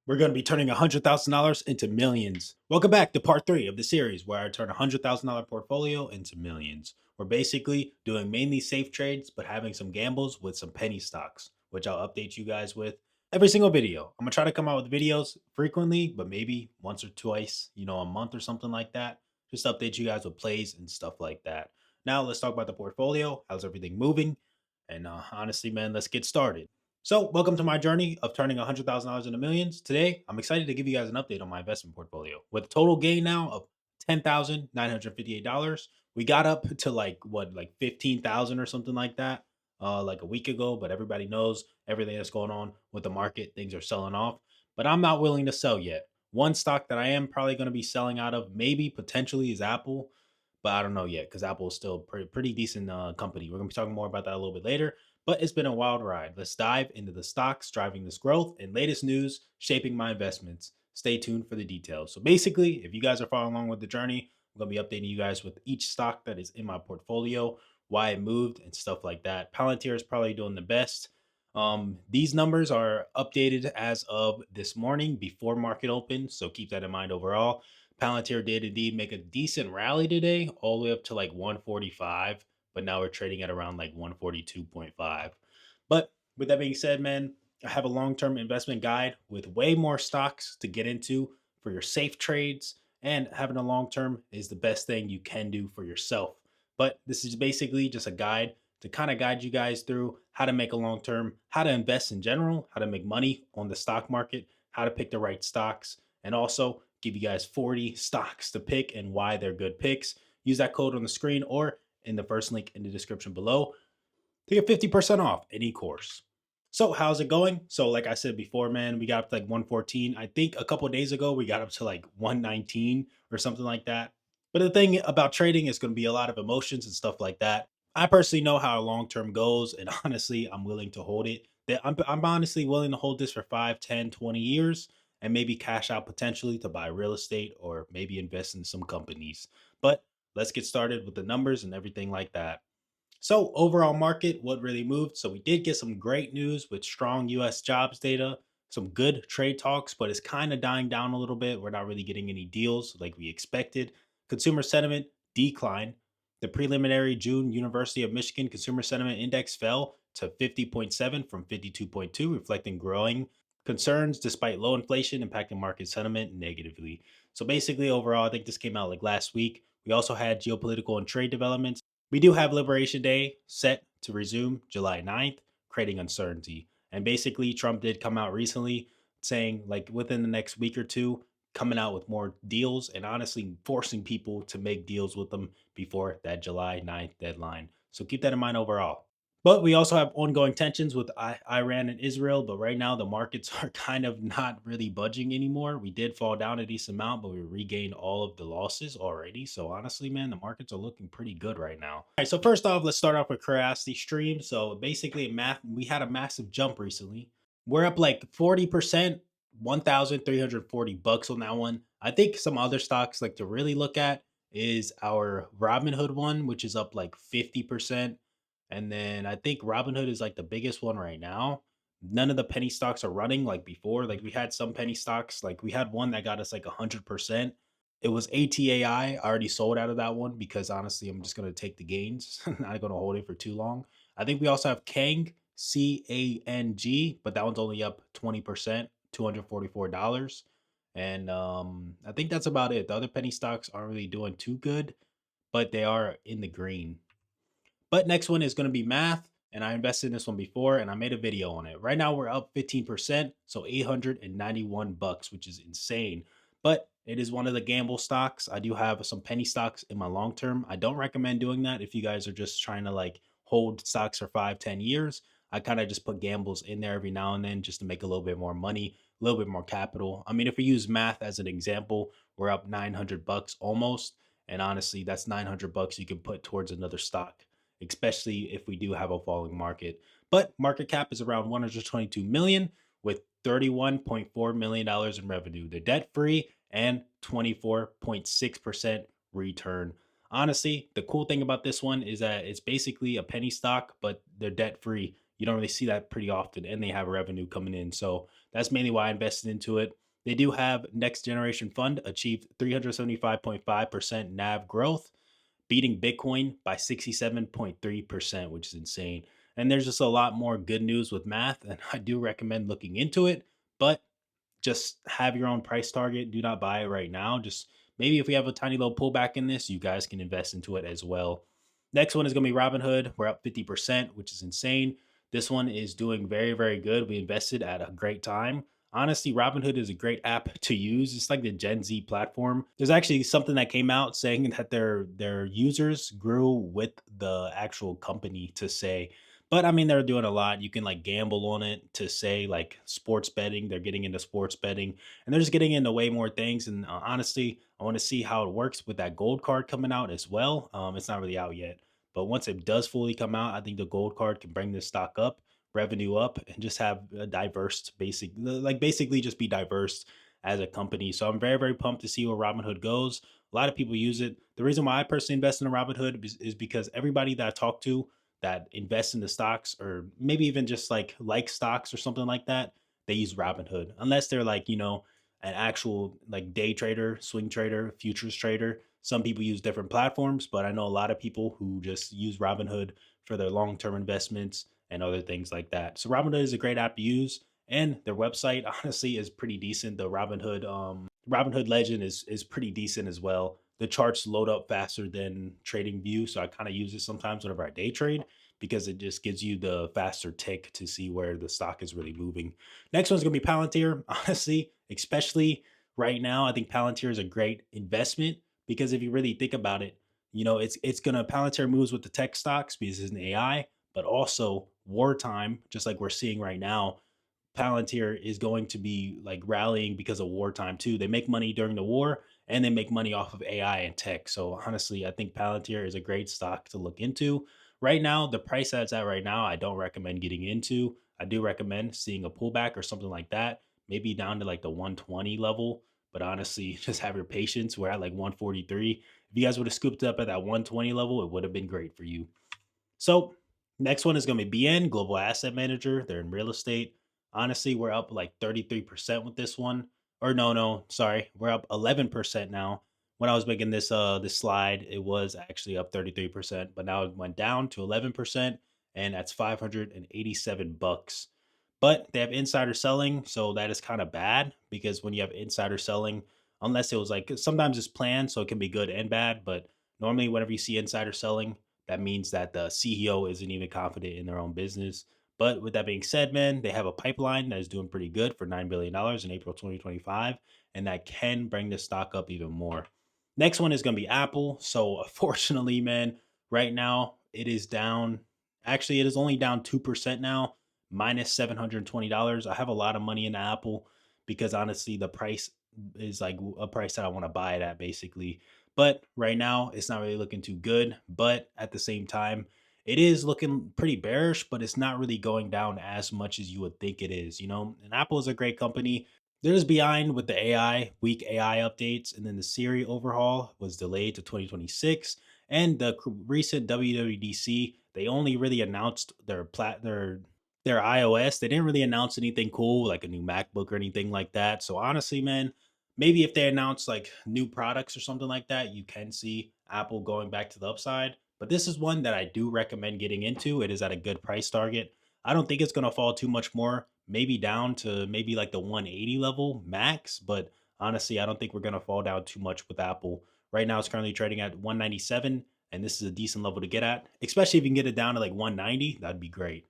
We're going to be turning $100,000 into millions. Welcome back to part three of the series where I turn a $100,000 portfolio into millions. We're basically doing mainly safe trades, but having some gambles with some penny stocks, which I'll update you guys with every single video. I'm going to try to come out with videos frequently, but maybe once or twice, a month or something like that. Just update you guys with plays and stuff like that. Now let's talk about the portfolio. How's everything moving? And honestly, man, let's get started. So, welcome to my journey of turning $100,000 into millions. Today, I'm excited to give you guys an update on my investment portfolio. With a total gain now of $10,958, we got up to like 15,000 or something like that, like a week ago. But everybody knows everything that's going on with the market; things are selling off. But I'm not willing to sell yet. One stock that I am probably going to be selling out of, maybe potentially, is Apple, but I don't know yet because Apple is still pretty decent company. We're gonna be talking more about that a little bit later. But it's been a wild ride. Let's dive into the stocks driving this growth and latest news shaping my investments. Stay tuned for the details. So basically, if you guys are following along with the journey, I'm gonna be updating you guys with each stock that is in my portfolio, why it moved, and stuff like that. Palantir is probably doing the best. These numbers are updated as of this morning before market open, so keep that in mind overall. Palantir did indeed make a decent rally today, all the way up to like 145, but now we're trading at around like 142.5. But with that being said, man, I have a long term investment guide with way more stocks to get into for your safe trades. And having a long term is the best thing you can do for yourself. But this is basically just a guide to kind of guide you guys through how to make a long term, how to invest in general, how to make money on the stock market, how to pick the right stocks, and also give you guys 40 stocks to pick and why they're good picks. Use that code on the screen or in the first link in the description below to get 50% off any course. So, how's it going? So, like I said before, man, we got up to like 114. I think a couple of days ago, we got up to like 119 or something like that. But the thing about trading is going to be a lot of emotions and stuff like that. I personally know how long term goes, and honestly, I'm willing to hold it. I'm honestly willing to hold this for 5, 10, 20 years and maybe cash out potentially to buy real estate or maybe invest in some companies. But let's get started with the numbers and everything like that. So, overall market, what really moved? So, we did get some great news with strong US jobs data, some good trade talks, but it's kind of dying down a little bit. We're not really getting any deals like we expected. Consumer sentiment declined. The preliminary June University of Michigan Consumer Sentiment Index fell to 50.7 from 52.2, reflecting growing concerns despite low inflation impacting market sentiment negatively. So basically, overall, I think this came out like last week. We also had geopolitical and trade developments. We do have Liberation Day set to resume July 9th, creating uncertainty. And basically, Trump did come out recently saying, like, within the next week or two, coming out with more deals and honestly forcing people to make deals with them before that July 9th deadline. So keep that in mind overall. But we also have ongoing tensions with Iran and Israel. But right now, the markets are kind of not really budging anymore. We did fall down a decent amount, but we regained all of the losses already. So honestly, man, the markets are looking pretty good right now. All right. So first off, let's start off with Curiosity Stream. So basically, we had a massive jump recently. We're up like 40%, 1,340 bucks on that one. I think some other stocks like to really look at is our Robinhood one, which is up like 50%. And then I think Robinhood is like the biggest one right now. None of the penny stocks are running like before. Like we had some penny stocks, like we had one that got us like 100%. It was ATAI. I already sold out of that one because honestly, I'm just going to take the gains. I'm not going to hold it for too long. I think we also have Kang, CANG, but that one's only up 20%, $244. And I think that's about it. The other penny stocks aren't really doing too good, but they are in the green. But next one is going to be math. And I invested in this one before and I made a video on it. Right now we're up 15%, so 891 bucks, which is insane. But it is one of the gamble stocks. I do have some penny stocks in my long term. I don't recommend doing that if you guys are just trying to like hold stocks for 5, 10 years. I kind of just put gambles in there every now and then just to make a little bit more money, a little bit more capital. I mean, if we use math as an example, we're up 900 bucks almost. And honestly, that's 900 bucks you can put towards another stock, especially if we do have a falling market. But market cap is around 122 million with $31.4 million in revenue. They're debt free and 24.6% return. Honestly, the cool thing about this one is that it's basically a penny stock, but they're debt free. You don't really see that pretty often, and they have revenue coming in. So that's mainly why I invested into it. They do have Next Generation Fund achieved 375.5% NAV growth, beating Bitcoin by 67.3%, which is insane. And there's just a lot more good news with math, and I do recommend looking into it. But just have your own price target. Do not buy it right now. Just maybe if we have a tiny little pullback in this, you guys can invest into it as well. Next one is going to be Robinhood. We're up 50%, which is insane. This one is doing very, very good. We invested at a great time. Honestly, Robinhood is a great app to use. It's like the Gen Z platform. There's actually something that came out saying that their users grew with the actual company to say, but I mean, they're doing a lot. You can like gamble on it to say like sports betting. They're getting into sports betting and they're just getting into way more things. And honestly, I want to see how it works with that gold card coming out as well. It's not really out yet, but once it does fully come out, I think the gold card can bring this stock up, revenue up, and just have a diverse basic, like basically just be diverse as a company. So I'm very, very pumped to see where Robinhood goes. A lot of people use it. The reason why I personally invest in Robinhood is because everybody that I talk to that invest in the stocks or maybe even just like stocks or something like that, they use Robinhood. Unless they're like, an actual like day trader, swing trader, futures trader. Some people use different platforms, but I know a lot of people who just use Robinhood for their long-term investments and other things like that. So Robinhood is a great app to use and their website honestly is pretty decent. The Robinhood Legend is pretty decent as well. The charts load up faster than Trading View, so I kind of use it sometimes whenever I day trade because it just gives you the faster tick to see where the stock is really moving. Next one's gonna be Palantir. Honestly, especially right now, I think Palantir is a great investment because if you really think about it, it's gonna Palantir moves with the tech stocks because it's an AI, but also wartime, just like we're seeing right now. Palantir is going to be like rallying because of wartime too. They make money during the war and they make money off of AI and tech. So honestly, I think Palantir is a great stock to look into. Right now, the price that's at right now, I don't recommend getting into. I do recommend seeing a pullback or something like that, maybe down to like the 120 level. But honestly, just have your patience. We're at like 143. If you guys would have scooped up at that 120 level, it would have been great for you. So next one is going to be BN, Global Asset Manager. They're in real estate. Honestly, we're up like 33% with this one. Or no, sorry. We're up 11% now. When I was making this slide, it was actually up 33%, but now it went down to 11% and that's 587 bucks. But they have insider selling, so that is kind of bad because when you have insider selling, unless it was like sometimes it's planned, so it can be good and bad, but normally whenever you see insider selling, that means that the CEO isn't even confident in their own business. But with that being said, man, they have a pipeline that is doing pretty good for $9 billion in April 2025, and that can bring the stock up even more. Next one is going to be Apple. So, unfortunately, man, right now it is down. Actually, it is only down 2% now, minus $720. I have a lot of money in Apple because honestly, the price is like a price that I want to buy it at basically. But right now, it's not really looking too good. But at the same time, it is looking pretty bearish, but it's not really going down as much as you would think it is. And Apple is a great company. They're just behind with the weak AI updates, and then the Siri overhaul was delayed to 2026. And the recent WWDC, they only really announced their iOS. They didn't really announce anything cool like a new MacBook or anything like that. So honestly, man, maybe if they announce like new products or something like that, you can see Apple going back to the upside. But this is one that I do recommend getting into. It is at a good price target. I don't think it's going to fall too much more, maybe down to maybe like the 180 level max. But honestly, I don't think we're going to fall down too much with Apple. Right now, it's currently trading at 197, and this is a decent level to get at, especially if you can get it down to like 190. That'd be great.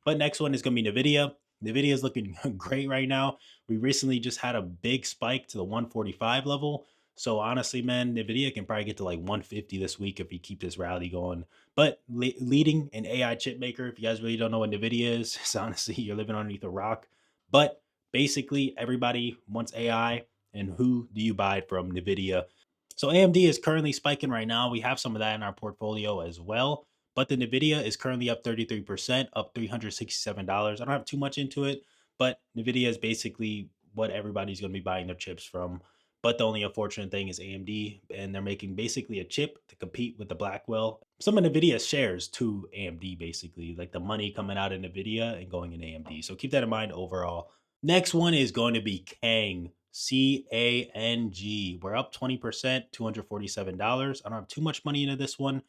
But next one is going to be NVIDIA. NVIDIA is looking great right now. We recently just had a big spike to the 145 level. So honestly, man, NVIDIA can probably get to like 150 this week if we keep this rally going. But leading an AI chip maker, if you guys really don't know what NVIDIA is, it's honestly, you're living underneath a rock. But basically, everybody wants AI. And who do you buy from NVIDIA? So AMD is currently spiking right now. We have some of that in our portfolio as well. But the NVIDIA is currently up 33%, up $367. I don't have too much into it, but NVIDIA is basically what everybody's going to be buying their chips from. But the only unfortunate thing is AMD, and they're making basically a chip to compete with the Blackwell. Some of NVIDIA shares to AMD, basically, like the money coming out of NVIDIA and going in AMD. So keep that in mind overall. Next one is going to be Kang, Cang. We're up 20%, $247. I don't have too much money into this one.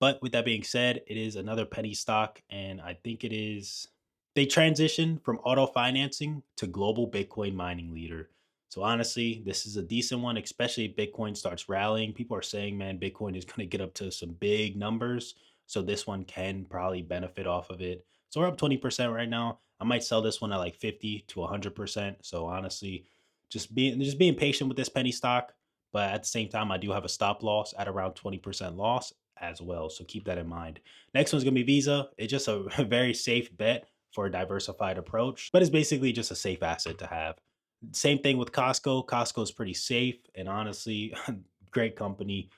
But with that being said, it is another penny stock, and I think it is they transitioned from auto financing to global Bitcoin mining leader. So honestly, this is a decent one, especially if Bitcoin starts rallying. People are saying, man, Bitcoin is going to get up to some big numbers. So this one can probably benefit off of it. So we're up 20% right now. I might sell this one at like 50 to 100%. So honestly, just being patient with this penny stock. But at the same time, I do have a stop loss at around 20% loss as well. So keep that in mind. Next one's gonna be Visa. It's just a very safe bet for a diversified approach, but it's basically just a safe asset to have. Same thing with Costco. Costco is pretty safe and honestly, great company.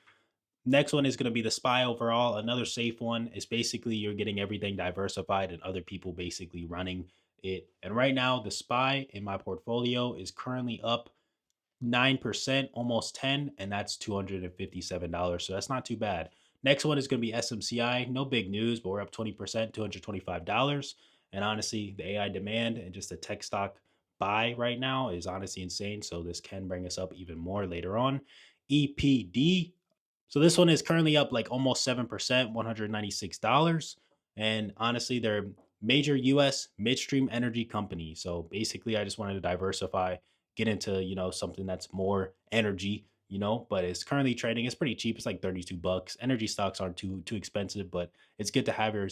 Next one is going to be the SPY overall. Another safe one is basically you're getting everything diversified and other people basically running it. And right now, the SPY in my portfolio is currently up 9%, almost 10, and that's $257. So that's not too bad. Next one is going to be SMCI. No big news, but we're up 20%, $225. And honestly, the AI demand and just the tech stock buy right now is honestly insane. So this can bring us up even more later on. EPD. So this one is currently up like almost 7%, $196. And honestly, they're a major US midstream energy company. So basically, I just wanted to diversify, get into, something that's more energy, but it's currently trading. It's pretty cheap. It's like 32 bucks. Energy stocks aren't too expensive, but it's good to have your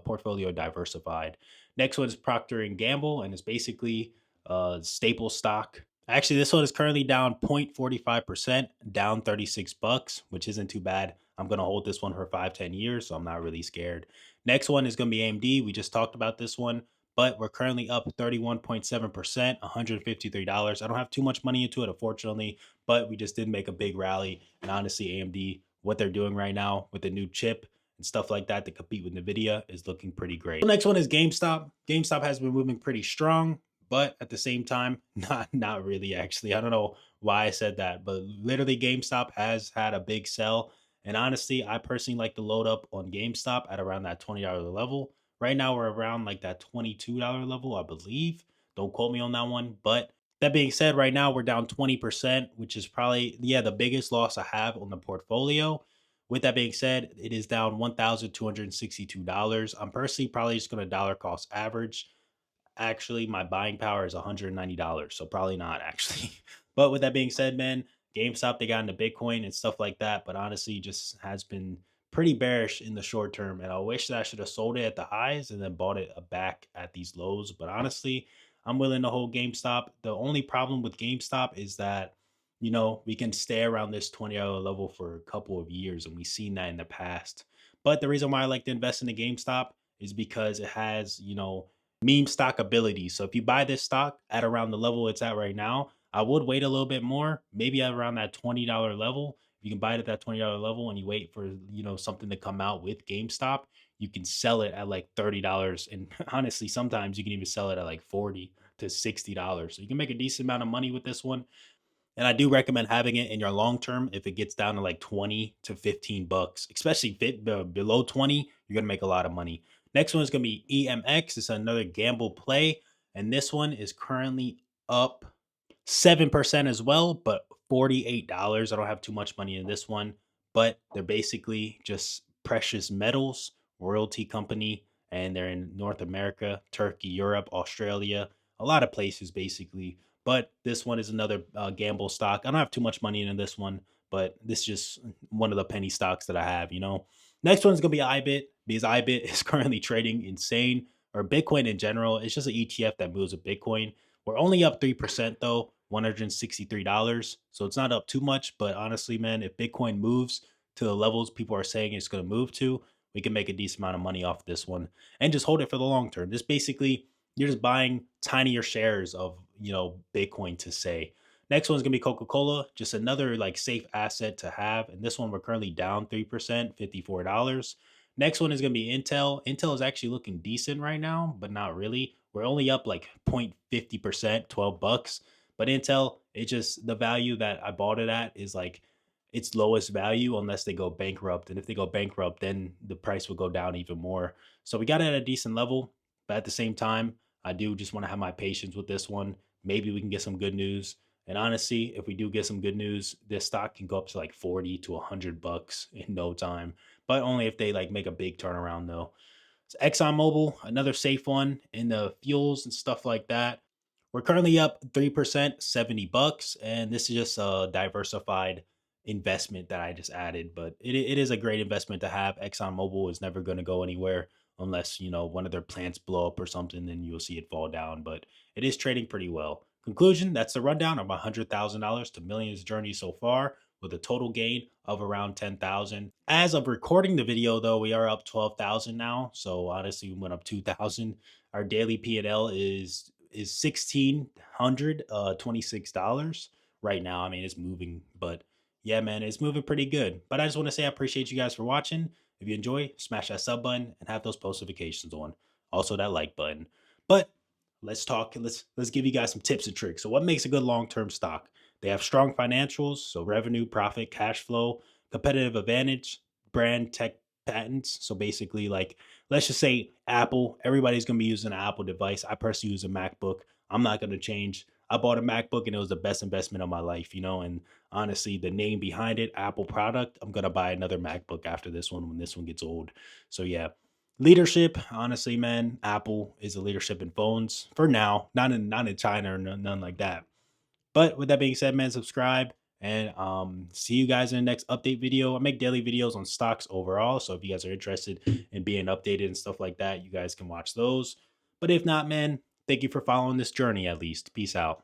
portfolio diversified. Next one is Procter and Gamble, and it's basically a staple stock. Actually, this one is currently down 0.45%, down 36 bucks, which isn't too bad. I'm going to hold this one for 5, 10 years, so I'm not really scared. Next one is going to be AMD. We just talked about this one, but we're currently up 31.7%, $153. I don't have too much money into it, unfortunately, but we just did make a big rally. And honestly, AMD, what they're doing right now with the new chip and stuff like that to compete with NVIDIA is looking pretty great. The next one is GameStop. GameStop has been moving pretty strong, but at the same time, not really actually. I don't know why I said that, but literally GameStop has had a big sell. And honestly, I personally like to load up on GameStop at around that $20 level. Right now, we're around like that $22 level, I believe. Don't quote me on that one. But that being said, right now we're down 20%, which is probably, yeah, the biggest loss I have on the portfolio. With that being said, it is down $1,262. I'm personally probably just going to dollar cost average. Actually, my buying power is $190, so probably not actually. But with that being said, man, GameStop, they got into Bitcoin and stuff like that, but honestly, just has been pretty bearish in the short term. And I wish that I should have sold it at the highs and then bought it back at these lows. But honestly, I'm willing to hold GameStop. The only problem with GameStop is that, we can stay around this $20 level for a couple of years, and we've seen that in the past. But the reason why I like to invest in the GameStop is because it has, meme stock ability. So if you buy this stock at around the level it's at right now, I would wait a little bit more, maybe at around that $20 level. If you can buy it at that $20 level and you wait for, something to come out with GameStop, you can sell it at like $30. And honestly, sometimes you can even sell it at like 40 to $60. So you can make a decent amount of money with this one. And I do recommend having it in your long term if it gets down to like 20 to 15 bucks, especially below 20, you're going to make a lot of money. Next one is going to be EMX. It's another gamble play. And this one is currently up 7% as well, but $48. I don't have too much money in this one, but they're basically just precious metals royalty company, and they're in North America, Turkey, Europe, Australia, a lot of places basically. But this one is another gamble stock. I don't have too much money in this one, but this is just one of the penny stocks that I have. Next one is going to be IBIT because IBIT is currently trading insane, or Bitcoin in general. It's just an ETF that moves with Bitcoin. We're only up 3% though, $163. So it's not up too much. But honestly, man, if Bitcoin moves to the levels people are saying it's going to move to, we can make a decent amount of money off this one and just hold it for the long term. This basically, you're just buying tinier shares of, Bitcoin to say. Next one's gonna be Coca-Cola, just another like safe asset to have. And this one we're currently down 3%, $54. Next one is gonna be Intel. Intel is actually looking decent right now, but not really. We're only up like 0.50%, 12 bucks. But Intel, it just the value that I bought it at is like its lowest value unless they go bankrupt. And if they go bankrupt, then the price will go down even more. So we got it at a decent level, but at the same time, I do just want to have my patience with this one. Maybe we can get some good news. And honestly, if we do get some good news, this stock can go up to like 40 to $100 in no time. But only if they like make a big turnaround though. So ExxonMobil, another safe one in the fuels and stuff like that. We're currently up 3%, $70, and this is just a diversified investment that I just added. But it is a great investment to have. ExxonMobil is never going to go anywhere unless one of their plants blow up or something, then you'll see it fall down. But it is trading pretty well. Conclusion: that's the rundown of $100,000 to millions journey so far, with a total gain of around 10,000. As of recording the video, though, we are up 12,000 now. So honestly, we went up 2,000. Our daily P&L is $1,626 right now. I mean, it's moving, but yeah, man, it's moving pretty good. But I just want to say I appreciate you guys for watching. If you enjoy, smash that sub button and have those post notifications on. Also that like button. But let's talk. Let's give you guys some tips and tricks. So what makes a good long-term stock? They have strong financials, so revenue, profit, cash flow, competitive advantage, brand, tech, patents. So basically, like, let's just say Apple. Everybody's gonna be using an Apple device. I personally use a MacBook. I'm not gonna change. I bought a MacBook and it was the best investment of my life, And honestly, the name behind it, Apple product, I'm gonna buy another MacBook after this one when this one gets old. So yeah. Leadership, honestly, man, Apple is a leadership in phones for now, not in China or none like that. But with that being said, man, subscribe and see you guys in the next update video. I make daily videos on stocks overall. So if you guys are interested in being updated and stuff like that, you guys can watch those. But if not, man, thank you for following this journey at least. Peace out.